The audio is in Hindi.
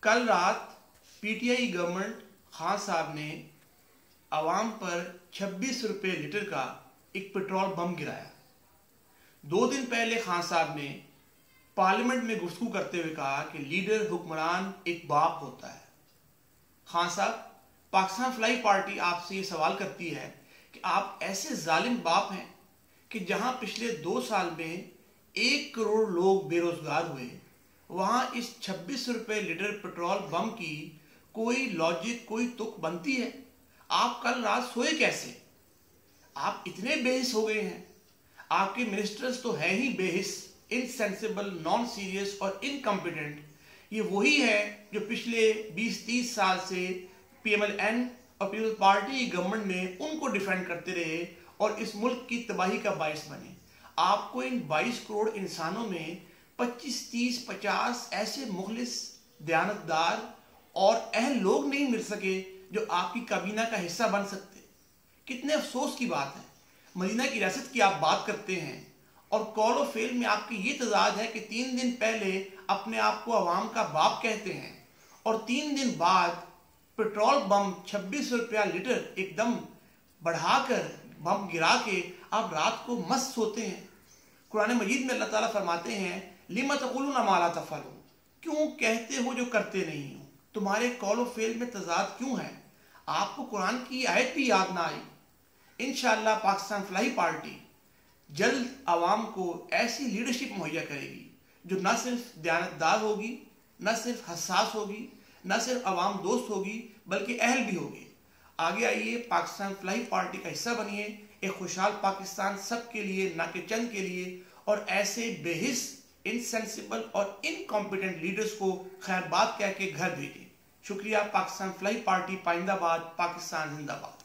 कल रात पीटीआई गवर्नमेंट खान साहब ने आवाम पर 26 रुपये लीटर का एक पेट्रोल बम गिराया। 2 दिन पहले खान साहब ने पार्लियामेंट में गुफ्तगू करते हुए कहा कि लीडर हुक्मरान एक बाप होता है। खान साहब, पाकिस्तान फलाई पार्टी आपसे ये सवाल करती है कि आप ऐसे जालिम बाप हैं कि जहां पिछले 2 साल में 1 करोड़ लोग बेरोजगार हुए, वहां इस 26 रुपये लीटर पेट्रोल बम की कोई लॉजिक, कोई तुक बनती है? आप कल रात सोए कैसे? आप इतने बेहिस हो गए हैं। आपके मिनिस्टर्स तो है ही बेहिस, इनसेंसिबल, नॉन सीरियस और इनकम्पिटेंट। ये वही है जो पिछले 20-30 साल से पीएमएलएन और पीपल्स पार्टी गवर्नमेंट में उनको डिफेंड करते रहे और इस मुल्क की तबाही का बायस बने। आपको इन 22 करोड़ इंसानों में 25, 30, 50 ऐसे मुखलिस, दयानतदार और अहल लोग नहीं मिल सके जो आपकी काबीना का हिस्सा बन सकते। कितने अफसोस की बात है। मदीना की रियासत की आप बात करते हैं और कॉल ऑफ फेल में आपकी ये तजाद है कि 3 दिन पहले अपने आप को अवाम का बाप कहते हैं और 3 दिन बाद पेट्रोल बम 26 रुपया लीटर एकदम बढ़ाकर बम गिरा के आप रात को मस्त सोते हैं। कुरान मजीद में अल्लाह ताला फरमाते हैं, लिमा तक़ूलूना मा ला तफ़अलून, क्यों कहते हो जो करते नहीं हो? तुम्हारे कॉल ऑफ फेल में तजाद क्यों है? आपको कुरान की आयत भी याद ना आई। इंशाअल्लाह पाकिस्तान फलाई पार्टी जल्द आवाम को ऐसी लीडरशिप मुहैया करेगी जो न सिर्फ दयानतदार होगी, न सिर्फ हसास होगी, न सिर्फ आवाम दोस्त होगी, बल्कि अहल भी होगी। आगे आइए, पाकिस्तान फलाई पार्टी का हिस्सा बनिए। एक खुशहाल पाकिस्तान सबके लिए, ना कि चंद के लिए। और ऐसे बेहिस, इनसेंसिबल और इनकॉम्पिटेंट लीडर्स को खैर बात कह के घर भेजें। शुक्रिया। पाकिस्तान फलाई पार्टी पाइंदाबाद, पाकिस्तान जिंदाबाद।